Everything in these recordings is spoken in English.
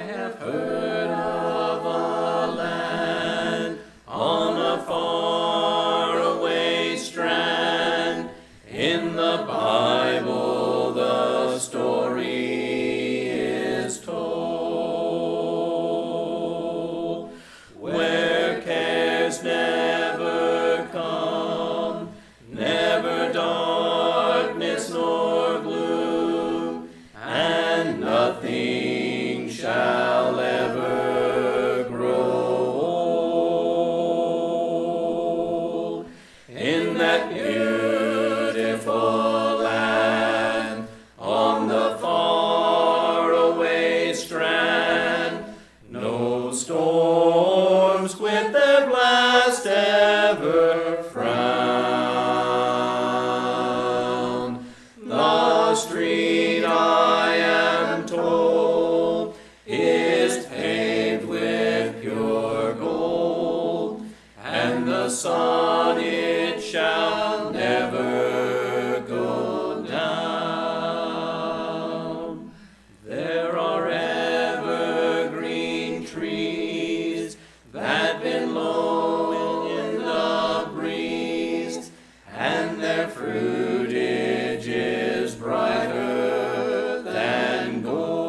have heard of a land on a faraway strand. In the Bible the story is told, where cares never come, never darkness nor gloom, and nothing shall ever grow old. In that beautiful land on the faraway strand, no storms with their blast ever frown. The street, I am told, is paved with pure gold, and the sun, it shall never go down. There are evergreen trees that been blowing in the breeze, and their fruitage is brighter than gold.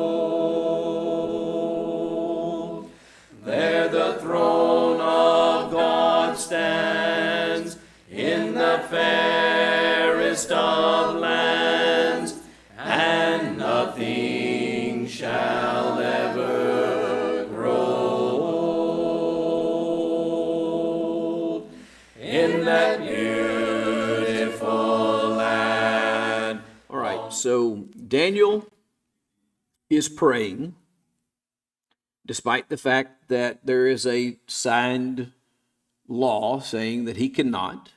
There the throne of God stands in the fairest of lands, and nothing shall ever grow old. In that beautiful land. All right, so Daniel is praying, despite the fact that there is a signed law saying that he cannot.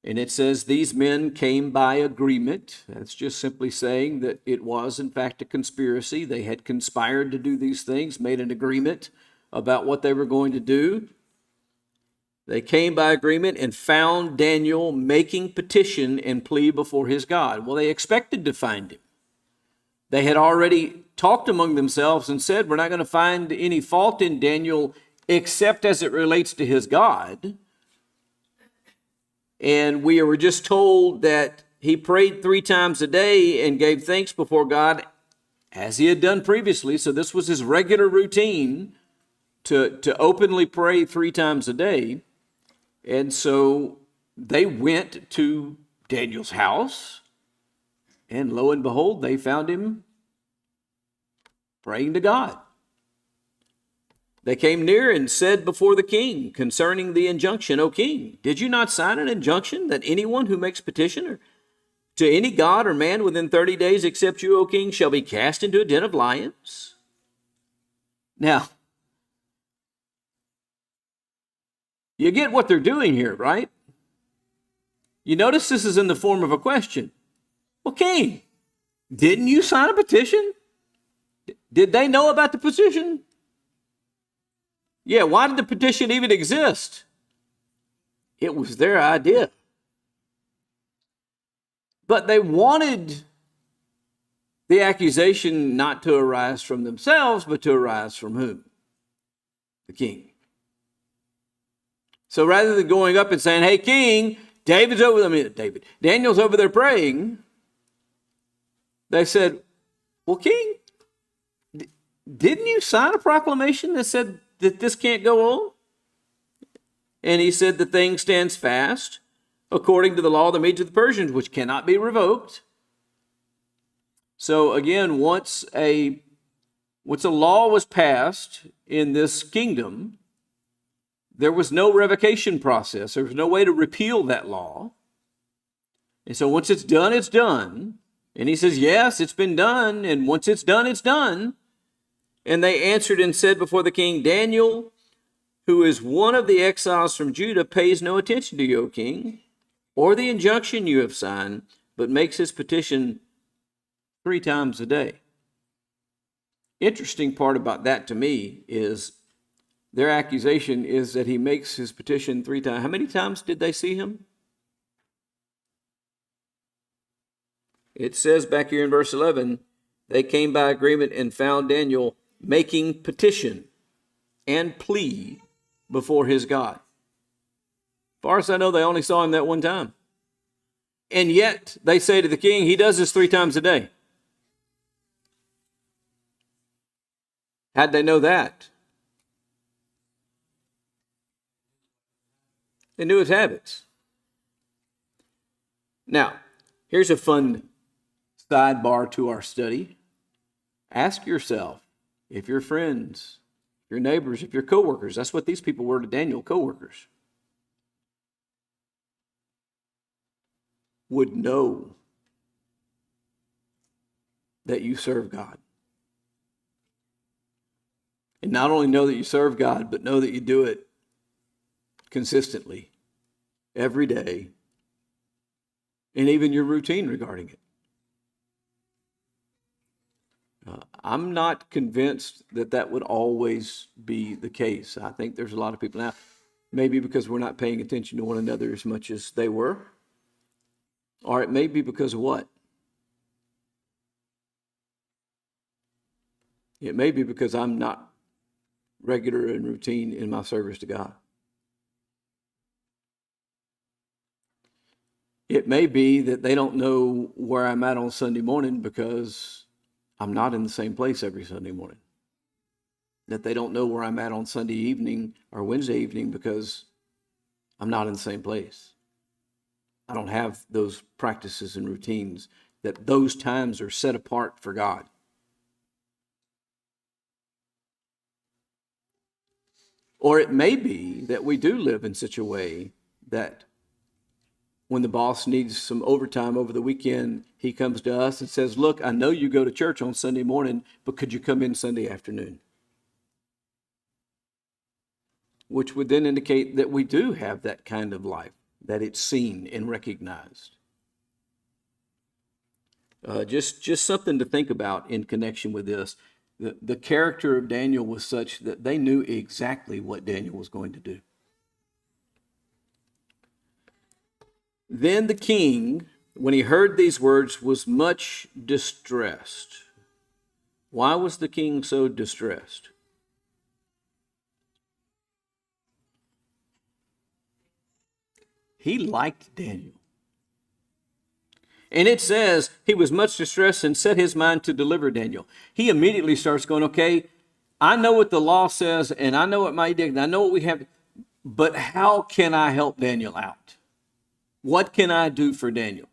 And it says these men came by agreement. That's just simply saying that it was, in fact, a conspiracy. They had conspired to do these things, made an agreement about what they were going to do. They came by agreement and found Daniel making petition and plea before his God. Well, they expected to find him. They had already talked among themselves and said, we're not going to find any fault in Daniel except as it relates to his God. And we were just told that he prayed 3 times a day and gave thanks before God as he had done previously. So this was his regular routine to openly pray 3 times a day. And so they went to Daniel's house, and lo and behold, they found him praying to God. They came near and said before the king concerning the injunction, O king, did you not sign an injunction that anyone who makes petition to any god or man within 30 days except you, O king, shall be cast into a den of lions? Now, you get what they're doing here, right? You notice this is in the form of a question. Well, king, didn't you sign a petition? Did they know about the petition? Yeah, why did the petition even exist? It was their idea. But they wanted the accusation not to arise from themselves, but to arise from whom? The king. So rather than going up and saying, hey, king, Daniel's over there praying, they said, well, king, didn't you sign a proclamation that said that this can't go on? And he said the thing stands fast according to the law of the Medes and the Persians, which cannot be revoked. So again, once a law was passed in this kingdom, there was no revocation process. There was no way to repeal that law. And so once it's done, it's done. And he says, yes, it's been done. And once it's done, it's done. And they answered and said before the king, Daniel, who is one of the exiles from Judah, pays no attention to you, O king, or the injunction you have signed, but makes his petition 3 times a day. Interesting part about that to me is their accusation is that he makes his petition 3 times. How many times did they see him? It says back here in verse 11, they came by agreement and found Daniel making petition and plea before his God. As far as I know, they only saw him that one time. And yet they say to the king, he does this 3 times a day. How'd they know that? They knew his habits. Now, here's a fun sidebar to our study. Ask yourself, if your friends, your neighbors, if your coworkers, that's what these people were to Daniel, coworkers, would know that you serve God. And not only know that you serve God, but know that you do it consistently, every day, and even your routine regarding it. I'm not convinced that that would always be the case. I think there's a lot of people now, maybe because we're not paying attention to one another as much as they were, or it may be because of what? It may be because I'm not regular and routine in my service to God. It may be that they don't know where I'm at on Sunday morning because I'm not in the same place every Sunday morning. That they don't know where I'm at on Sunday evening or Wednesday evening because I'm not in the same place. I don't have those practices and routines, that those times are set apart for God. Or it may be that we do live in such a way that when the boss needs some overtime over the weekend, he comes to us and says, look, I know you go to church on Sunday morning, but could you come in Sunday afternoon? Which would then indicate that we do have that kind of life, that it's seen and recognized. Just something to think about in connection with this. The character of Daniel was such that they knew exactly what Daniel was going to do. Then the king, when he heard these words, was much distressed. Why was the king so distressed? He liked Daniel. And it says he was much distressed and set his mind to deliver Daniel. He immediately starts going, okay, I know what the law says, and I know what my edict, and I know what we have, but how can I help Daniel out? What can I do for Daniel?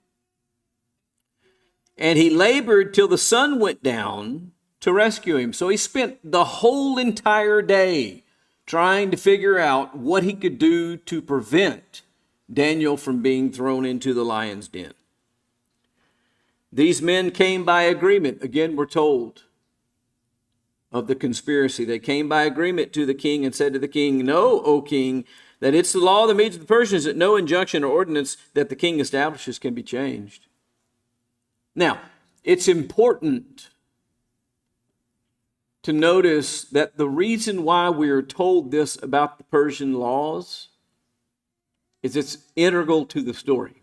And he labored till the sun went down to rescue him. So he spent the whole entire day trying to figure out what he could do to prevent Daniel from being thrown into the lion's den. These men came by agreement. Again, we're told of the conspiracy. They came by agreement to the king and said to the king, know, O king, that it's the law of the Medes and the Persians that no injunction or ordinance that the king establishes can be changed. Now, it's important to notice that the reason why we are told this about the Persian laws is it's integral to the story.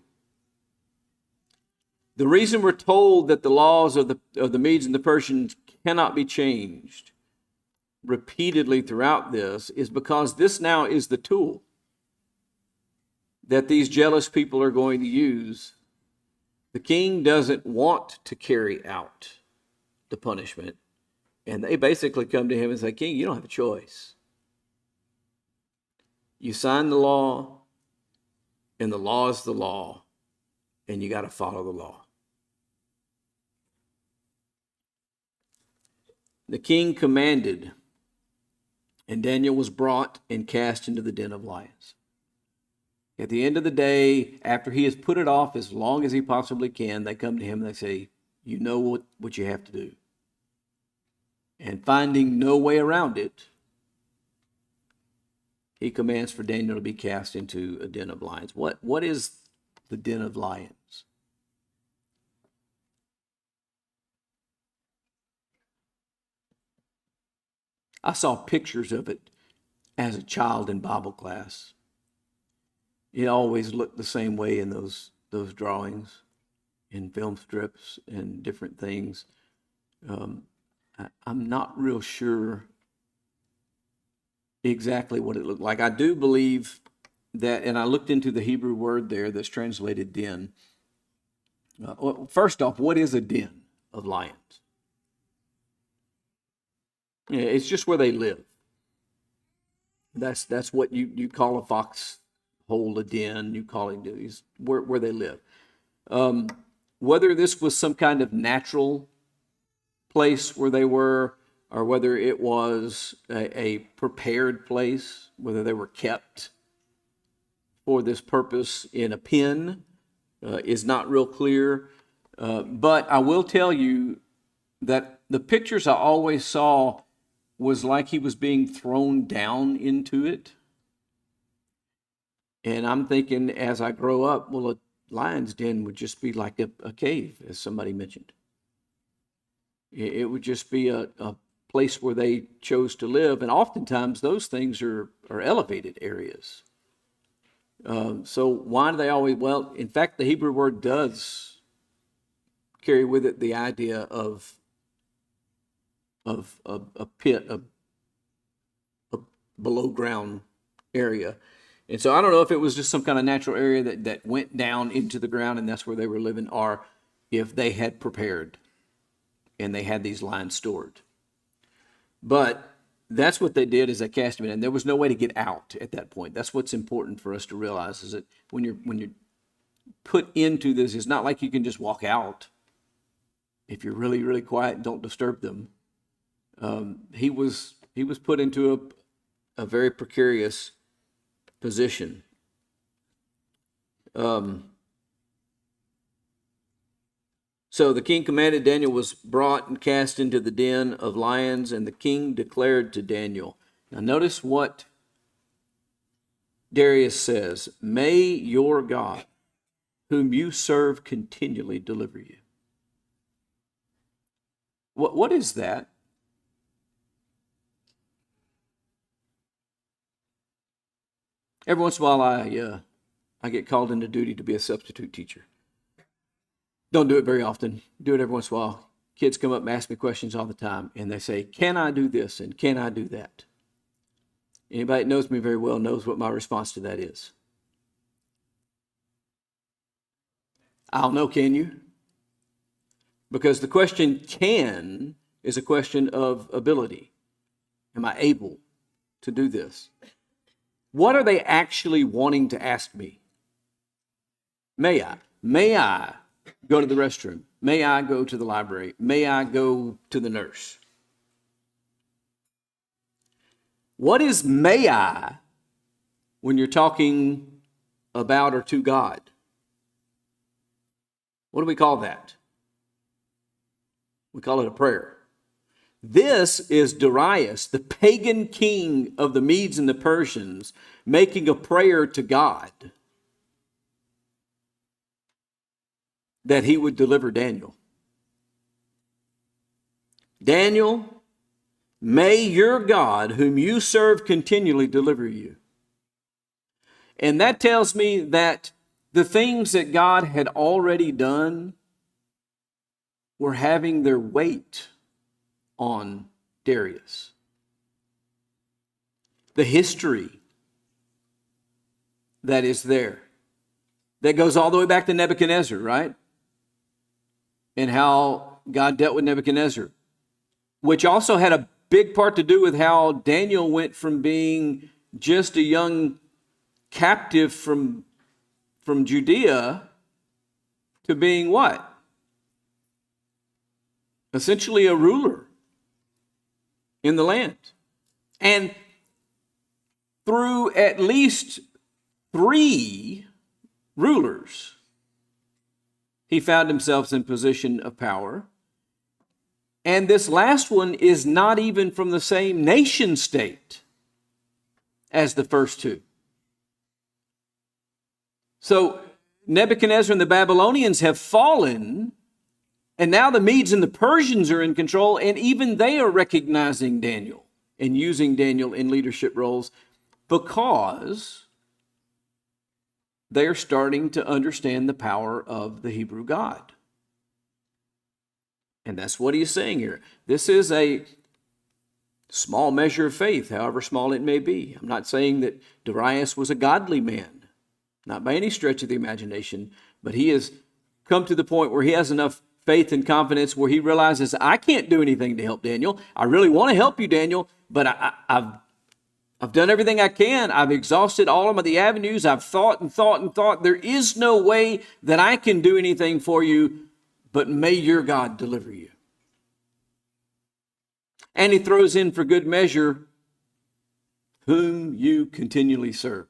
The reason we're told that the laws of the Medes and the Persians cannot be changed repeatedly throughout this is because this now is the tool that these jealous people are going to use. The king doesn't want to carry out the punishment, and they basically come to him and say, King, you don't have a choice. You sign the law, and the law is the law, and you got to follow the law. The king commanded, and Daniel was brought and cast into the den of lions. At the end of the day, after he has put it off as long as he possibly can, they come to him and they say, you know what you have to do. And finding no way around it, he commands for Daniel to be cast into a den of lions. What is the den of lions? I saw pictures of it as a child in Bible class. It always looked the same way in those drawings, in film strips and different things. I'm not real sure exactly what it looked like. I do believe that, and I looked into the Hebrew word there that's translated den. Well, first off, what is a den of lions? Yeah, it's just where they live. That's what you call a foxhole, a den. You call it is where they live. Whether this was some kind of natural place where they were, or whether it was a prepared place, whether they were kept for this purpose in a pen, is not real clear. But I will tell you that the pictures I always saw was like he was being thrown down into it. And I'm thinking as I grow up, well, a lion's den would just be like a cave, as somebody mentioned. It would just be a place where they chose to live. And oftentimes those things are elevated areas. So why do they always, well, in fact, the Hebrew word does carry with it the idea of a pit, a below ground area. And so I don't know if it was just some kind of natural area that went down into the ground and that's where they were living, or if they had prepared and they had these lions stored. But that's what they did, is they cast him in, and there was no way to get out at that point. That's what's important for us to realize, is that when you're put into this, it's not like you can just walk out. If you're really, really quiet and don't disturb them. He was put into a very precarious position. So the king commanded, Daniel was brought and cast into the den of lions, and the king declared to Daniel. Now notice what Darius says: "May your God, whom you serve continually, deliver you." What is that? Every once in a while, I get called into duty to be a substitute teacher. Don't do it very often. Do it every once in a while. Kids come up and ask me questions all the time, and they say, "Can I do this and can I do that?" Anybody that knows me very well knows what my response to that is. I'll know, can you? Because the question "can" is a question of ability. Am I able to do this? What are they actually wanting to ask me? May I? May I go to the restroom? May I go to the library? May I go to the nurse? What is may I when you're talking about or to God? What do we call that? We call it a prayer. This is Darius, the pagan king of the Medes and the Persians, making a prayer to God that he would deliver Daniel. Daniel, may your God, whom you serve continually, deliver you. And that tells me that the things that God had already done were having their weight on Darius. The history that is there, that goes all the way back to Nebuchadnezzar, right? And how God dealt with Nebuchadnezzar, which also had a big part to do with how Daniel went from being just a young captive from Judea to being what? Essentially a ruler in the land. And through at least 3 rulers, he found himself in position of power. And this last one is not even from the same nation state as the first 2. So Nebuchadnezzar and the Babylonians have fallen, and now the Medes and the Persians are in control, and even they are recognizing Daniel and using Daniel in leadership roles because they're starting to understand the power of the Hebrew God. And that's what he's saying here. This is a small measure of faith, however small it may be. I'm not saying that Darius was a godly man, not by any stretch of the imagination, but he has come to the point where he has enough faith and confidence where he realizes, I can't do anything to help Daniel. I really want to help you, Daniel, but I've done everything I can. I've exhausted all of the avenues. I've thought and thought and thought. There is no way that I can do anything for you, but may your God deliver you. And he throws in for good measure, whom you continually serve.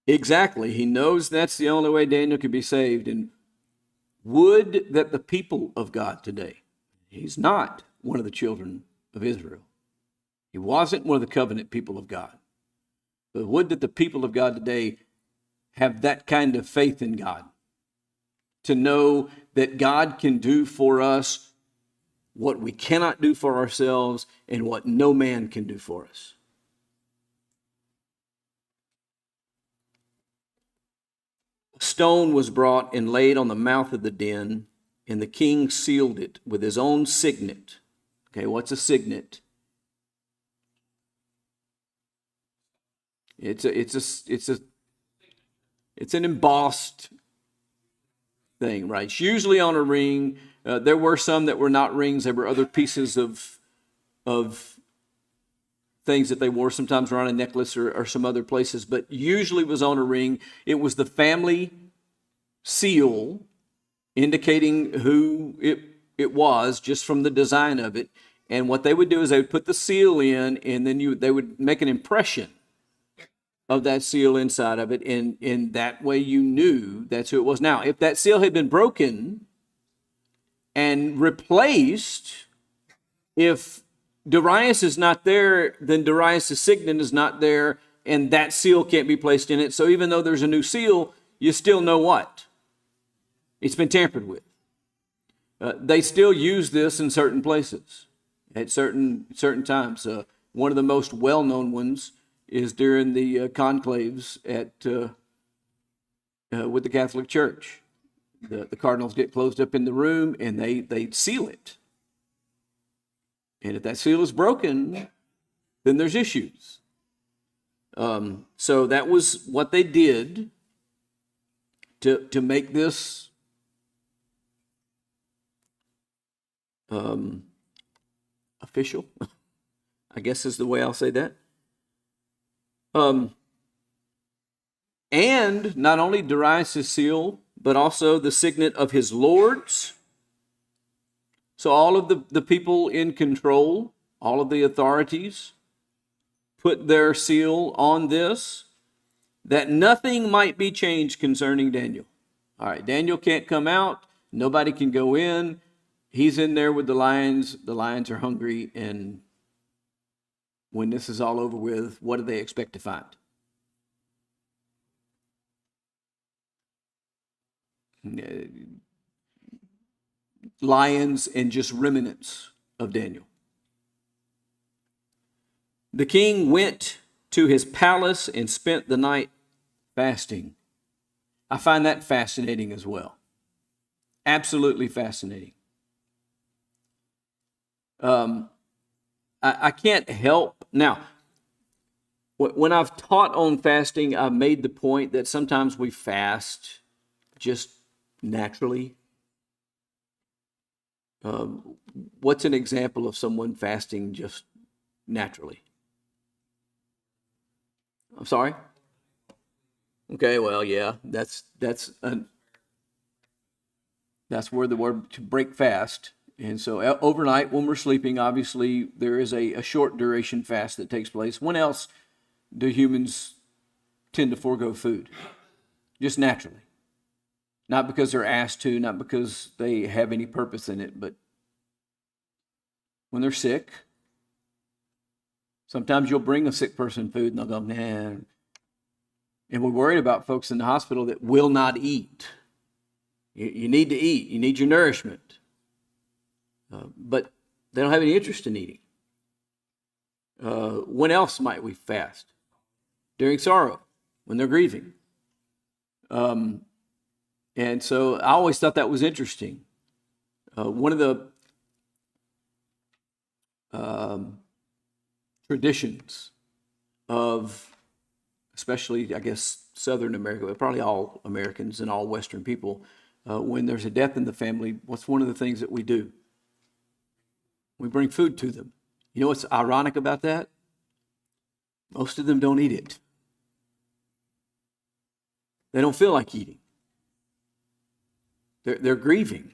Exactly. He knows that's the only way Daniel can be saved. And would that the people of God today, he's not one of the children of Israel. He wasn't one of the covenant people of God. But would that the people of God today have that kind of faith in God, to know that God can do for us what we cannot do for ourselves and what no man can do for us. A stone was brought and laid on the mouth of the den, and the king sealed it with his own signet. Okay, what's a signet? It's an embossed thing, right? It's usually on a ring. There were some that were not rings. There were other pieces of things that they wore, sometimes around a necklace or some other places, but usually was on a ring. It was the family seal indicating who it was just from the design of it. And what they would do is they would put the seal in, and then they would make an impression of that seal inside of it, and in that way you knew that's who it was. Now, if that seal had been broken and replaced, if Darius is not there, then Darius' signet is not there, and that seal can't be placed in it. So even though there's a new seal, you still know what? It's been tampered with. They still use this in certain places at certain times. One of the most well-known ones is during the conclaves with the Catholic Church. The cardinals get closed up in the room and they seal it. And if that seal is broken, then there's issues. So that was what they did to make this official, I guess is the way I'll say that. And not only Darius' seal, but also the signet of his lords. So all of the people in control, all of the authorities, put their seal on this, that nothing might be changed concerning Daniel. All right, Daniel can't come out. Nobody can go in. He's in there with the lions. The lions are hungry, and when this is all over with, what do they expect to find? Lions and just remnants of Daniel. The king went to his palace and spent the night fasting. I find that fascinating as well. Absolutely fascinating. I can't help. Now, when I've taught on fasting, I've made the point that sometimes we fast just naturally. What's an example of someone fasting just naturally? I'm sorry? Okay, well, yeah, that's where the word to break fast. And so overnight when we're sleeping, obviously there is a short duration fast that takes place. When else do humans tend to forego food? Just naturally. Not because they're asked to, not because they have any purpose in it, but when they're sick. Sometimes you'll bring a sick person food and they'll go, nah. And we're worried about folks in the hospital that will not eat. You need to eat. You need your nourishment. But they don't have any interest in eating. When else might we fast? during sorrow, when they're grieving. And so I always thought that was interesting. One of the traditions of, especially, I guess, Southern America, but probably all Americans and all Western people, when there's a death in the family, what's one of the things that we do? We bring food to them. You know what's ironic about that? Most of them don't eat it. They don't feel like eating. They're grieving.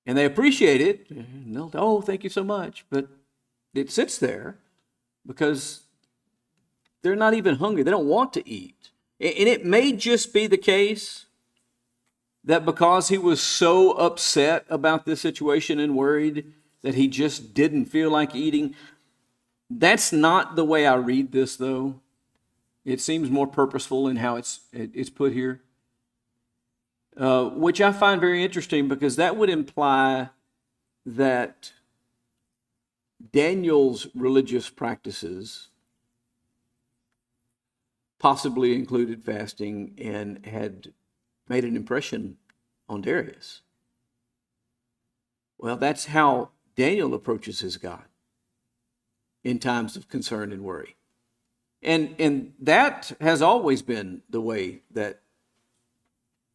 And they appreciate it. And they'll, oh, thank you so much. But it sits there because they're not even hungry. They don't want to eat. And it may just be the case that because he was so upset about this situation and worried that he just didn't feel like eating. That's not the way I read this, though. It seems more purposeful in how it's put here, which I find very interesting because that would imply that Daniel's religious practices possibly included fasting and had made an impression on Darius. Well, that's how Daniel approaches his God in times of concern and worry. And that has always been the way that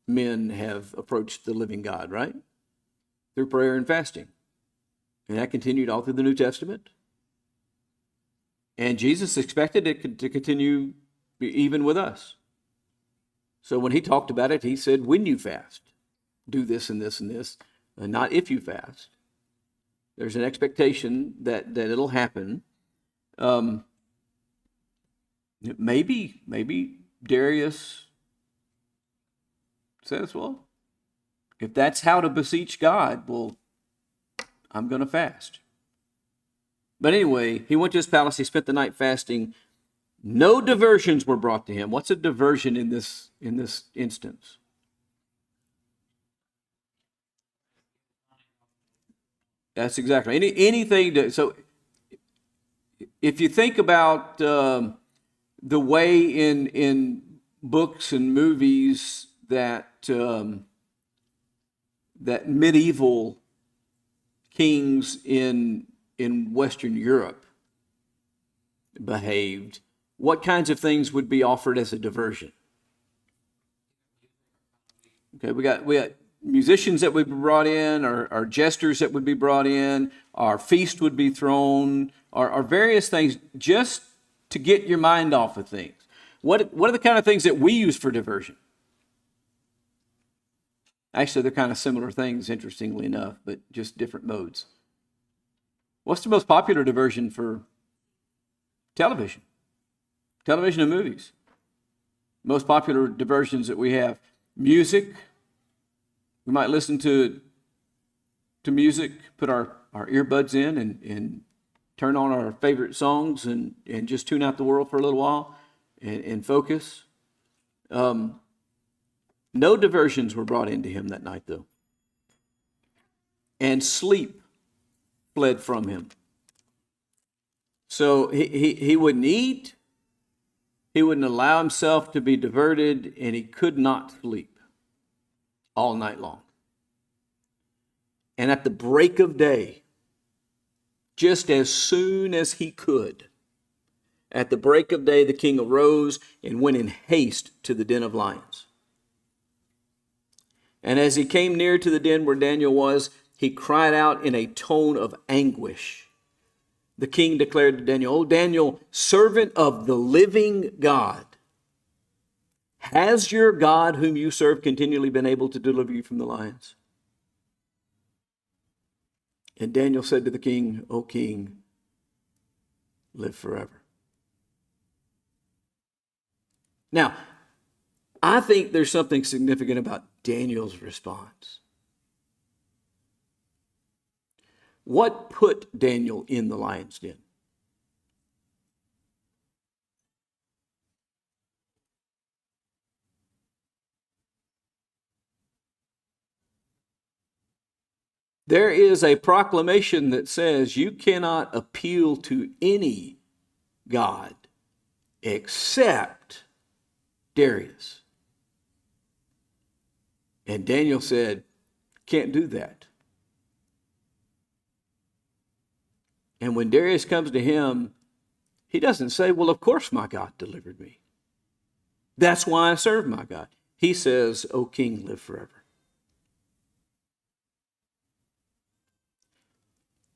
men have approached the living God, right? Through prayer and fasting. And that continued all through the New Testament. And Jesus expected it to continue even with us. So when he talked about it, he said, when you fast, do this and this and this, and not if you fast. There's an expectation that it'll happen. Maybe Darius says, well, if that's how to beseech God, well, I'm going to fast. But anyway, he went to his palace. He spent the night fasting. No diversions were brought to him. What's a diversion in this instance? That's exactly anything to. So, if you think about the way in books and movies that that medieval kings in Western Europe behaved, what kinds of things would be offered as a diversion? Okay, we got musicians that would be brought in, or jesters that would be brought in, our feast would be thrown, or various things just to get your mind off of things. What are the kind of things that we use for diversion? Actually, they're kind of similar things, interestingly enough, but just different modes. What's the most popular diversion for television? Television and movies. Most popular diversions that we have. Music. We might listen to music, put our earbuds in and turn on our favorite songs and just tune out the world for a little while and focus. No diversions were brought into him that night, though. And sleep fled from him. So he wouldn't eat, he wouldn't allow himself to be diverted, and he could not sleep all night long. And at the break of day, just as soon as he could, at the break of day, the king arose and went in haste to the den of lions. And as he came near to the den where Daniel was, he cried out in a tone of anguish. The king declared to Daniel, "O Daniel, servant of the living God, has your God whom you serve continually been able to deliver you from the lions?" And Daniel said to the king, "O king, live forever." Now, I think there's something significant about Daniel's response. What put Daniel in the lion's den? There is a proclamation that says you cannot appeal to any God except Darius. And Daniel said, can't do that. And when Darius comes to him, he doesn't say, well, of course my God delivered me. That's why I serve my God. He says, O king, live forever.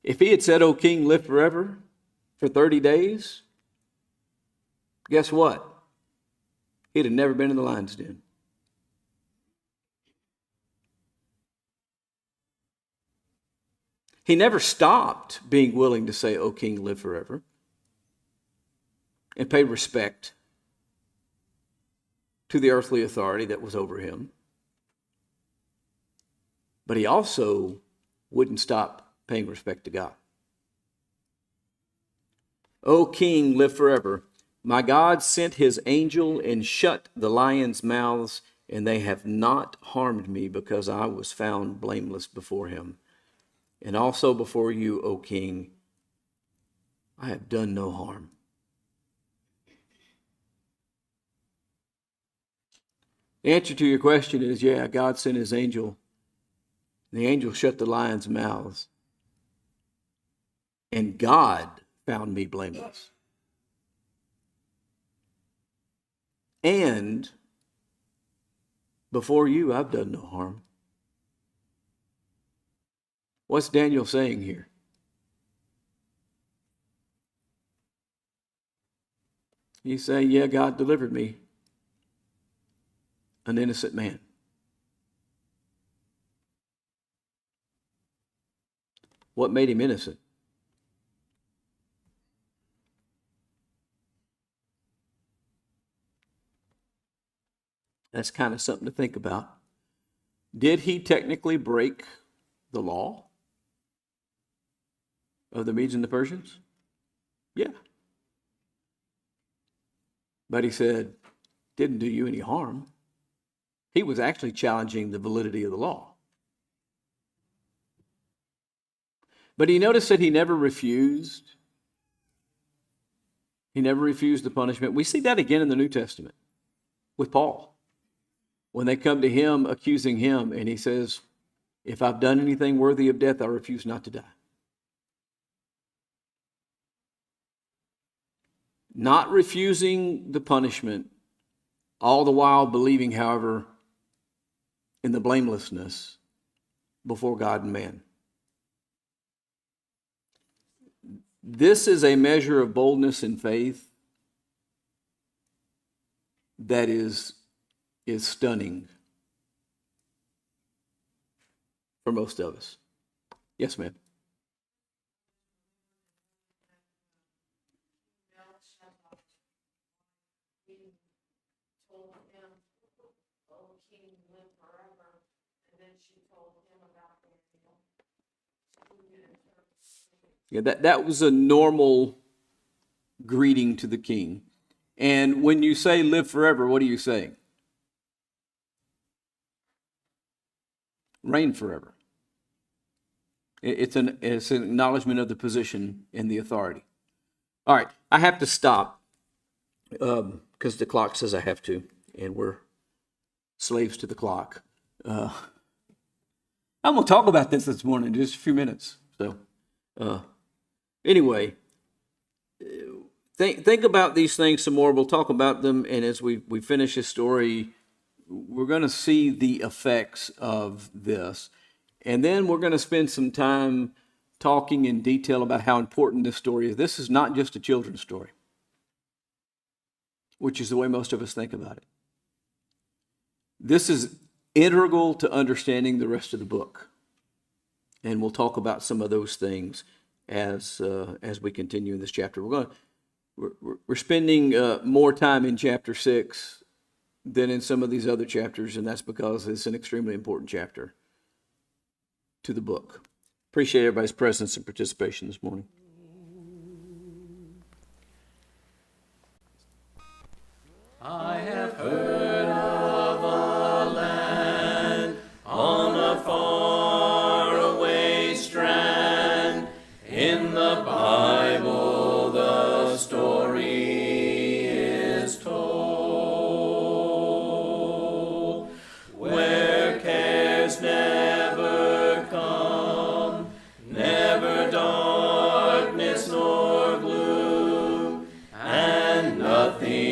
If he had said, O king, live forever for 30 days, guess what? He'd have never been in the lion's den. He never stopped being willing to say, O king, live forever, and pay respect to the earthly authority that was over him. But he also wouldn't stop paying respect to God. O king, live forever. My God sent his angel and shut the lions' mouths, and they have not harmed me, because I was found blameless before him. And also before you, O king, I have done no harm. The answer to your question is, yeah, God sent his angel. The angel shut the lions' mouths. And God found me blameless. And before you, I've done no harm. What's Daniel saying here? He's saying, yeah, God delivered me, an innocent man. What made him innocent? That's kind of something to think about. Did he technically break the law of the Medes and the Persians? Yeah. But he said, didn't do you any harm. He was actually challenging the validity of the law. But he noticed that he never refused. He never refused the punishment. We see that again in the New Testament with Paul. When they come to him accusing him, and he says, if I've done anything worthy of death, I refuse not to die. Not refusing the punishment, all the while believing, however, in the blamelessness before God and man. This is a measure of boldness and faith that is stunning for most of us. Yes, ma'am. Yeah, that was a normal greeting to the king. And when you say live forever, what are you saying? Reign forever. It's an acknowledgement of the position and the authority. All right, I have to stop because the clock says I have to, and we're slaves to the clock. I'm going to talk about this morning in just a few minutes. So, anyway, think about these things some more. We'll talk about them, and as we finish this story, we're going to see the effects of this. And then we're going to spend some time talking in detail about how important this story is. This is not just a children's story, which is the way most of us think about it. This is integral to understanding the rest of the book. And we'll talk about some of those things as we continue in this chapter. We're spending more time in chapter 6 than in some of these other chapters, and that's because it's an extremely important chapter to the book. Appreciate everybody's presence and participation this morning. I have heard of a land on a faraway strand. In the Bible, the story nothing